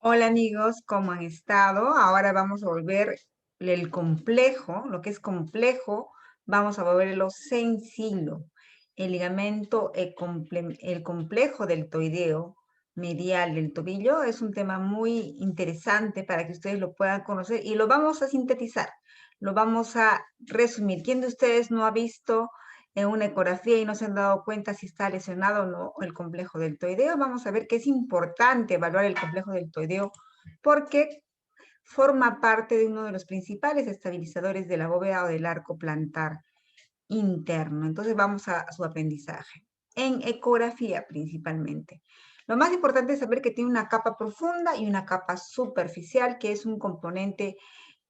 Hola amigos, ¿cómo han estado? Ahora vamos a volver el complejo, lo que es complejo, vamos a volverlo sencillo. El ligamento, el complejo deltoideo medial del tobillo es un tema muy interesante para que ustedes lo puedan conocer y lo vamos a sintetizar, lo vamos a resumir. ¿Quién de ustedes no ha visto en una ecografía y no se han dado cuenta si está lesionado o no el complejo deltoideo? Vamos a ver que es importante evaluar el complejo deltoideo porque forma parte de uno de los principales estabilizadores de la bóveda o del arco plantar interno. Entonces vamos a su aprendizaje. En ecografía principalmente. Lo más importante es saber que tiene una capa profunda y una capa superficial, que es un componente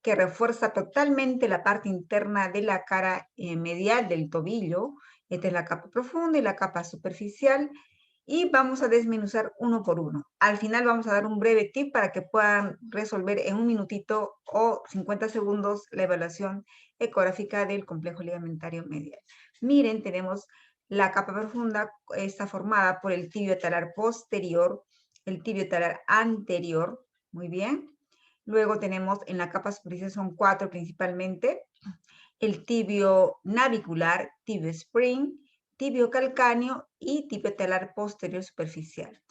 que refuerza totalmente la parte interna de la cara medial del tobillo. Esta es la capa profunda y la capa superficial. Y vamos a desmenuzar uno por uno. Al final vamos a dar un breve tip para que puedan resolver en un minutito o 50 segundos la evaluación ecográfica del complejo ligamentario medial. Miren, tenemos la capa profunda, está formada por el tibio talar posterior, el tibio talar anterior, muy bien. Luego tenemos en la capa superficial, son 4 principalmente, el tibio navicular, tibio spring, tibio calcáneo y tibio talar posterior superficial.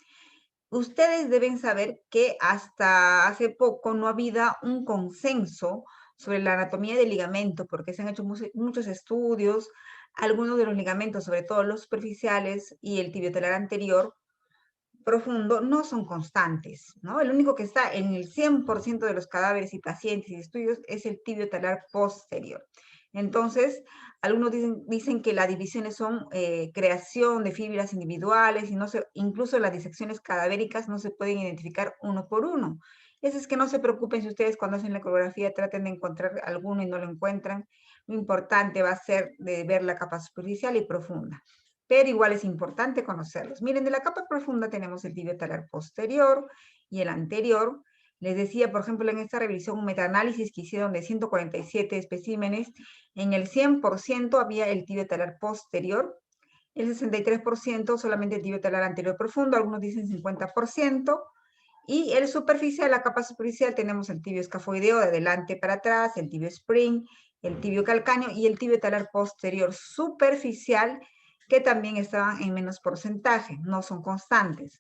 Ustedes deben saber que hasta hace poco no había un consenso sobre la anatomía del ligamento, porque se han hecho muchos estudios, algunos de los ligamentos, sobre todo los superficiales y el tibio talar anterior, profundo, no son constantes, ¿no? El único que está en el 100% de los cadáveres y pacientes y estudios es el tibio talar posterior. Entonces, algunos dicen que las divisiones son creación de fibras individuales y no se, incluso las disecciones cadavéricas no se pueden identificar uno por uno. Eso es que no se preocupen si ustedes cuando hacen la ecografía traten de encontrar alguno y no lo encuentran. Lo importante va a ser de ver la capa superficial y profunda, pero igual es importante conocerlos. Miren, de la capa profunda tenemos el tibio talar posterior y el anterior. Les decía, por ejemplo, en esta revisión, un metaanálisis que hicieron de 147 especímenes, en el 100% había el tibio talar posterior, el 63% solamente el tibio talar anterior profundo, algunos dicen 50%, y el superficial, la capa superficial, tenemos el tibio escafoideo de adelante para atrás, el tibio spring, el tibio calcáneo y el tibio talar posterior superficial, que también estaban en menos porcentaje, no son constantes.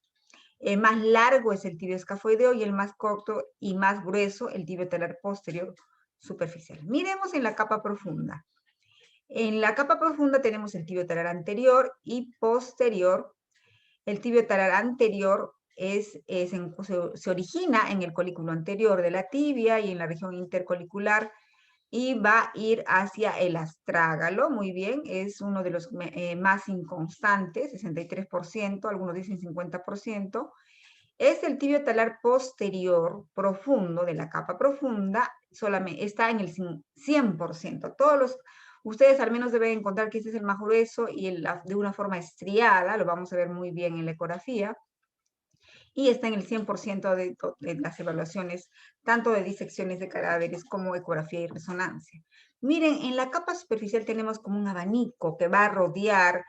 El más largo es el tibio escafoideo y el más corto y más grueso el tibio talar posterior superficial. Miremos en la capa profunda. En la capa profunda tenemos el tibio talar anterior y posterior. El tibio talar anterior se origina en el colículo anterior de la tibia y en la región intercolicular y va a ir hacia el astrágalo, muy bien, es uno de los más inconstantes, 63%, algunos dicen 50%. Es el tibio talar posterior profundo de la capa profunda, solamente está en el 100%. Ustedes al menos deben encontrar que este es el más grueso y de una forma estriada, lo vamos a ver muy bien en la ecografía, y está en el 100% de las evaluaciones, tanto de disecciones de cadáveres como ecografía y resonancia. Miren, en la capa superficial tenemos como un abanico que va a rodear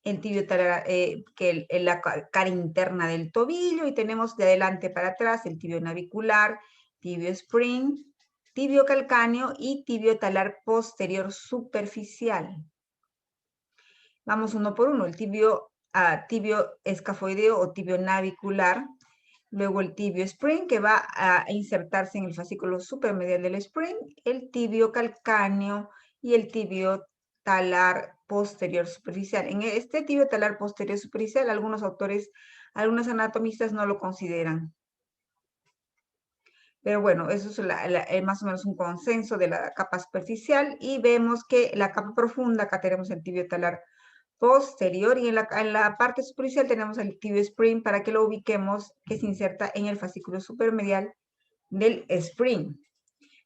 el tibio talar, la cara interna del tobillo, y tenemos de adelante para atrás el tibio navicular, tibio spring, tibio calcáneo y tibio talar posterior superficial. Vamos uno por uno, el tibio escafoideo o tibio navicular, luego el tibio spring que va a insertarse en el fascículo supermedial del spring, el tibio calcáneo y el tibio talar posterior superficial. En este tibio talar posterior superficial, algunos autores, algunos anatomistas no lo consideran. Pero bueno, eso es más o menos un consenso de la capa superficial, y vemos que la capa profunda, acá tenemos el tibio talar posterior, y en la parte superficial tenemos el tibio spring para que lo ubiquemos, que se inserta en el fascículo supermedial del spring.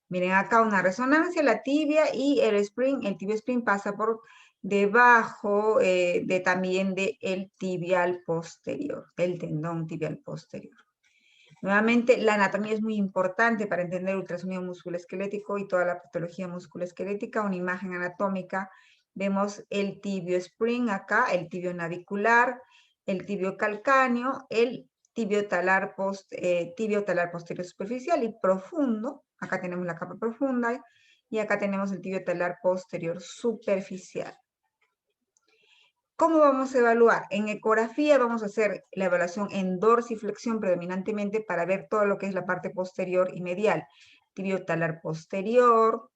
Miren acá una resonancia, la tibia y el spring, el tibio spring pasa por debajo también del tibial posterior, del tendón tibial posterior. Nuevamente, la anatomía es muy importante para entender el ultrasonido musculoesquelético y toda la patología musculoesquelética. Una imagen anatómica, vemos el tibio spring acá, el tibio navicular, el tibio calcáneo, el tibio talar posterior superficial y profundo. Acá tenemos la capa profunda y acá tenemos el tibio talar posterior superficial. ¿Cómo vamos a evaluar? En ecografía vamos a hacer la evaluación en dorsiflexión predominantemente para ver todo lo que es la parte posterior y medial. Tibio talar posterior,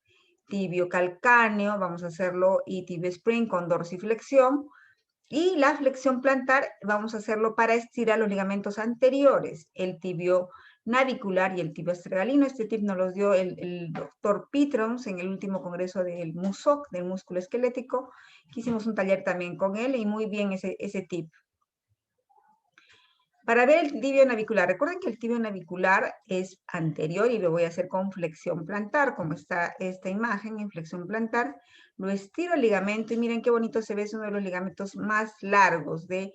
tibio calcáneo, vamos a hacerlo, y tibio spring con dorsiflexión. Y la flexión plantar vamos a hacerlo para estirar los ligamentos anteriores, el tibio navicular y el tibio astragalino. Este tip nos lo dio el doctor Pitrons en el último congreso del MUSOC, del músculo esquelético, que hicimos un taller también con él, y muy bien ese tip. Para ver el tibio navicular, recuerden que el tibio navicular es anterior y lo voy a hacer con flexión plantar, como está esta imagen en flexión plantar. Lo estiro el ligamento y miren qué bonito se ve, es uno de los ligamentos más largos del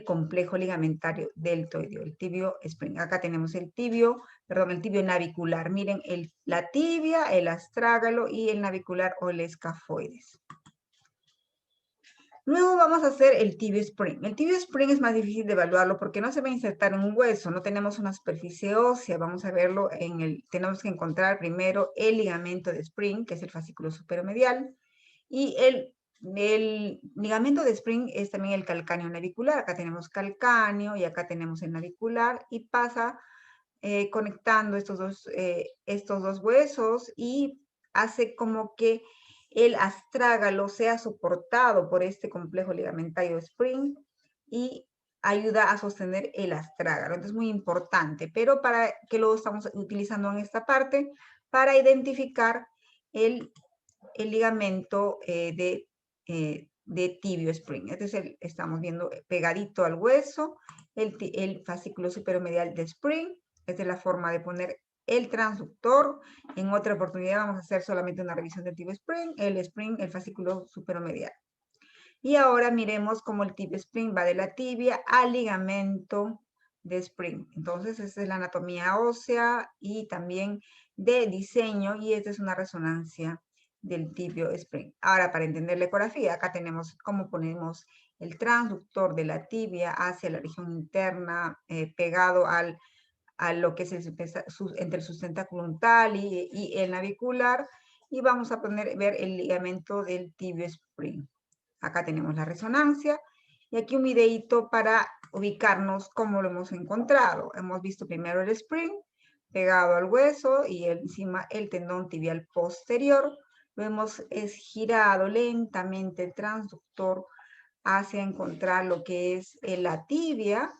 complejo ligamentario deltoideo, el tibio spring. Acá tenemos el tibio navicular. Miren la tibia, el astrágalo y el navicular o el escafoides. Luego vamos a hacer el tibio spring. El tibio spring es más difícil de evaluarlo porque no se va a insertar en un hueso, no tenemos una superficie ósea. Vamos a verlo tenemos que encontrar primero el ligamento de spring, que es el fascículo superomedial, y el ligamento de spring es también el calcáneo navicular. Acá tenemos calcáneo y acá tenemos el navicular, y pasa conectando estos dos huesos y hace como que el astrágalo sea soportado por este complejo ligamentario spring y ayuda a sostener el astrágalo. Entonces es muy importante, pero ¿para qué lo estamos utilizando en esta parte? Para identificar el ligamento de tibio spring. Entonces estamos viendo pegadito al hueso el fascículo superomedial de spring. Esta es la forma de poner el transductor. En otra oportunidad vamos a hacer solamente una revisión del tibio spring, el fascículo superomedial. Y ahora miremos cómo el tibio spring va de la tibia al ligamento de spring. Entonces, esta es la anatomía ósea y también de diseño, y esta es una resonancia del tibio spring. Ahora, para entender la ecografía, acá tenemos cómo ponemos el transductor de la tibia hacia la región interna, pegado a lo que es entre el sustentáculo untal y el navicular, y vamos a ver el ligamento del tibio spring. Acá tenemos la resonancia, y aquí un videito para ubicarnos cómo lo hemos encontrado. Hemos visto primero el spring pegado al hueso y encima el tendón tibial posterior. Lo hemos girado lentamente el transductor hacia encontrar lo que es la tibia,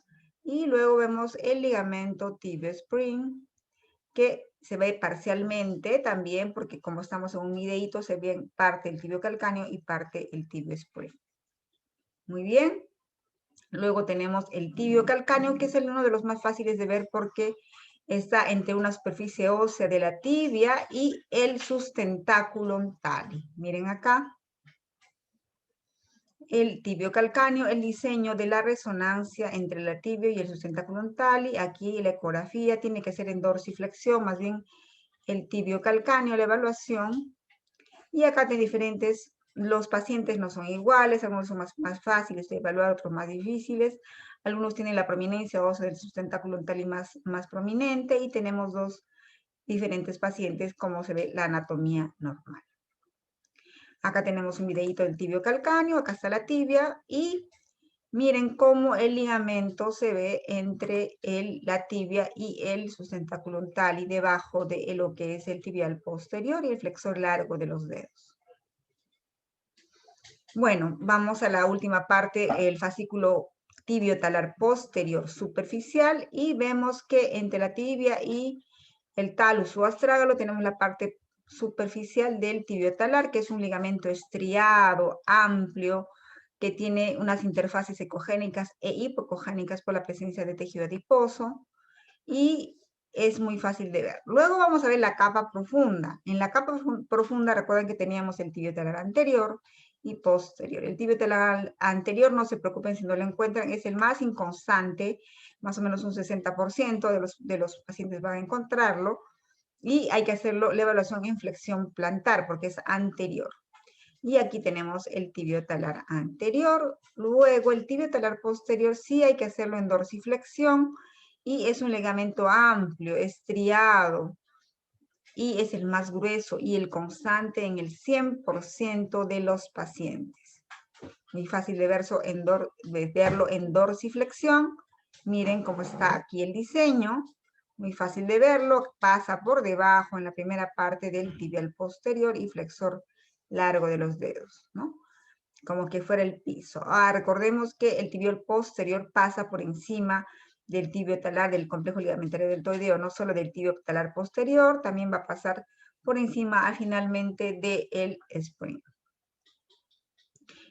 y luego vemos el ligamento tibio spring, que se ve parcialmente también, porque como estamos en un videíto, se ve parte el tibio calcáneo y parte el tibio spring. Muy bien. Luego tenemos el tibio calcáneo, que es uno de los más fáciles de ver porque está entre una superficie ósea de la tibia y el sustentáculo tali. Miren acá. El tibio calcáneo, el diseño de la resonancia entre la tibia y el sustentáculo tali. Aquí la ecografía tiene que ser en dorsiflexión, más bien el tibio calcáneo, la evaluación. Y acá de diferentes, los pacientes no son iguales, algunos son más fáciles de evaluar, otros más difíciles. Algunos tienen la prominencia ósea del sustentáculo tali más prominente, y tenemos dos diferentes pacientes, como se ve la anatomía normal. Acá tenemos un videito del tibio calcáneo, acá está la tibia, y miren cómo el ligamento se ve entre la tibia y el sustentáculo tali, debajo de lo que es el tibial posterior y el flexor largo de los dedos. Bueno, vamos a la última parte, el fascículo tibio talar posterior superficial, y vemos que entre la tibia y el talus o astrágalo tenemos la parte superficial del tibio talar, que es un ligamento estriado, amplio, que tiene unas interfaces ecogénicas e hipocogénicas por la presencia de tejido adiposo, y es muy fácil de ver. Luego vamos a ver la capa profunda. En la capa profunda recuerden que teníamos el tibio talar anterior y posterior. El tibio talar anterior, no se preocupen si no lo encuentran, es el más inconstante, más o menos un 60% de los pacientes van a encontrarlo, y hay que hacerlo la evaluación en flexión plantar porque es anterior. Y aquí tenemos el tibio talar anterior. Luego el tibio talar posterior sí hay que hacerlo en dorsiflexión, y es un ligamento amplio, estriado, y es el más grueso y el constante en el 100% de los pacientes. Muy fácil de verlo en dorsiflexión. Miren cómo está aquí el diseño. Muy fácil de verlo. Pasa por debajo en la primera parte del tibial posterior y flexor largo de los dedos, ¿no? Como que fuera el piso. Recordemos que el tibial posterior pasa por encima del tibio talar del complejo ligamentario deltoideo, no solo del tibio talar posterior, también va a pasar por encima finalmente del spring.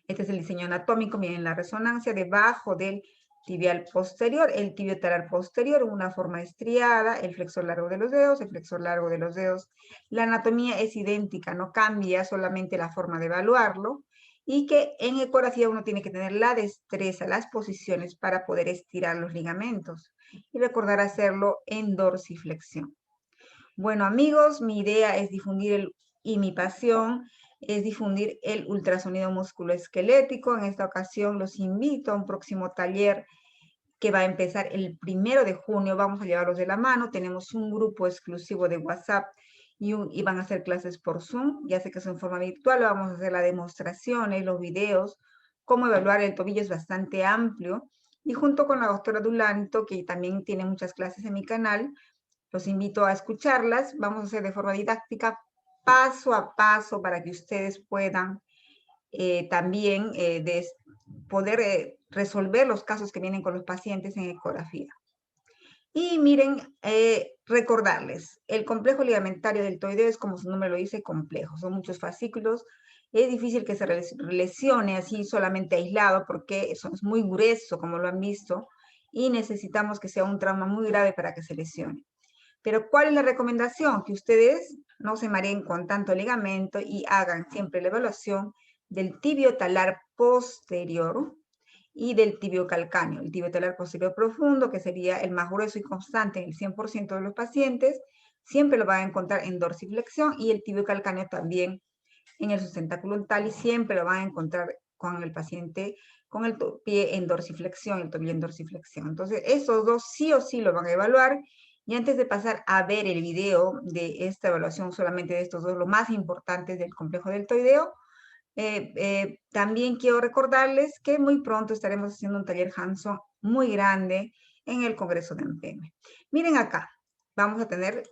Este es el diseño anatómico, miren la resonancia debajo del tibial posterior, el tibio talar posterior, una forma estriada, el flexor largo de los dedos, el flexor largo de los dedos. La anatomía es idéntica, no cambia, solamente la forma de evaluarlo. Y que en ecografía uno tiene que tener la destreza, las posiciones para poder estirar los ligamentos. Y recordar hacerlo en dorsiflexión. Bueno, amigos, mi idea es difundir y mi pasión es difundir el ultrasonido musculoesquelético. En esta ocasión los invito a un próximo taller que va a empezar el 1 de junio. Vamos a llevarlos de la mano. Tenemos un grupo exclusivo de WhatsApp y van a hacer clases por Zoom. Ya sé que es en forma virtual. Vamos a hacer las demostraciones, los videos. Cómo evaluar el tobillo es bastante amplio. Y junto con la doctora Dulanto, que también tiene muchas clases en mi canal, los invito a escucharlas. Vamos a hacer de forma didáctica, paso a paso, para que ustedes puedan también poder resolver los casos que vienen con los pacientes en ecografía. Y miren, recordarles, el complejo ligamentario deltoideo es, como su nombre lo dice, complejo. Son muchos fascículos. Es difícil que se lesione así solamente aislado porque eso es muy grueso, como lo han visto, y necesitamos que sea un trauma muy grave para que se lesione. Pero ¿cuál es la recomendación? Que ustedes no se mareen con tanto ligamento y hagan siempre la evaluación del tibio talar posterior y del tibio calcáneo. El tibio talar posterior profundo, que sería el más grueso y constante en el 100% de los pacientes, siempre lo van a encontrar en dorsiflexión, y el tibio calcáneo también en el sustentáculo tal, y siempre lo van a encontrar con el paciente con el pie en dorsiflexión, el tobillo en dorsiflexión. Entonces, esos dos sí o sí lo van a evaluar. Y antes de pasar a ver el video de esta evaluación solamente de estos dos, lo más importantes del complejo deltoideo, también quiero recordarles que muy pronto estaremos haciendo un taller hands-on muy grande en el Congreso de AMPM. Miren acá, vamos a tener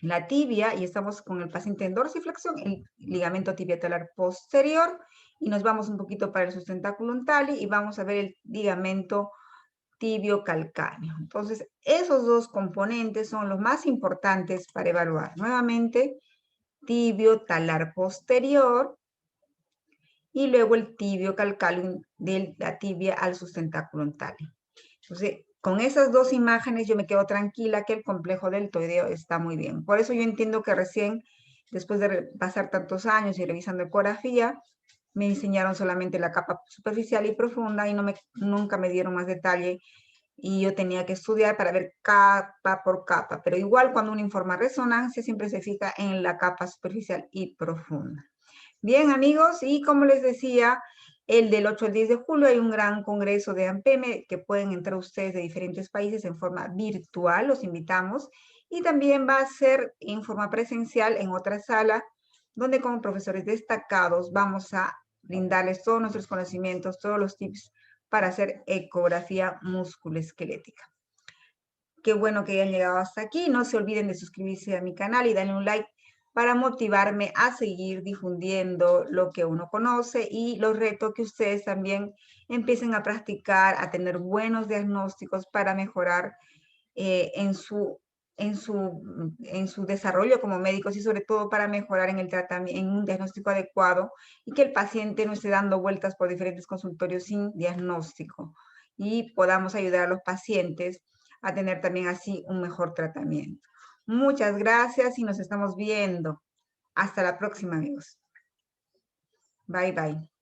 la tibia y estamos con el paciente en dorsiflexión, el ligamento tibial posterior, y nos vamos un poquito para el sustentáculo tali y vamos a ver el ligamento tibio calcáneo. Entonces, esos dos componentes son los más importantes para evaluar. Nuevamente, tibio talar posterior y luego el tibio calcáneo de la tibia al sustentáculo tali. Entonces, con esas dos imágenes yo me quedo tranquila que el complejo deltoideo está muy bien. Por eso yo entiendo que recién, después de pasar tantos años y revisando ecografía, me enseñaron solamente la capa superficial y profunda y nunca me dieron más detalle, y yo tenía que estudiar para ver capa por capa. Pero igual cuando uno informa resonancia siempre se fija en la capa superficial y profunda. Bien, amigos, y como les decía, el del 8 al 10 de julio hay un gran congreso de AMPM que pueden entrar ustedes de diferentes países en forma virtual, los invitamos. Y también va a ser en forma presencial en otra sala, donde como profesores destacados vamos a brindarles todos nuestros conocimientos, todos los tips para hacer ecografía musculoesquelética. Qué bueno que hayan llegado hasta aquí. No se olviden de suscribirse a mi canal y darle un like para motivarme a seguir difundiendo lo que uno conoce, y los reto que ustedes también empiecen a practicar, a tener buenos diagnósticos para mejorar en su desarrollo como médicos, y sobre todo para mejorar en el tratamiento, en un diagnóstico adecuado, y que el paciente no esté dando vueltas por diferentes consultorios sin diagnóstico, y podamos ayudar a los pacientes a tener también así un mejor tratamiento. Muchas gracias y nos estamos viendo. Hasta la próxima, amigos. Bye, bye.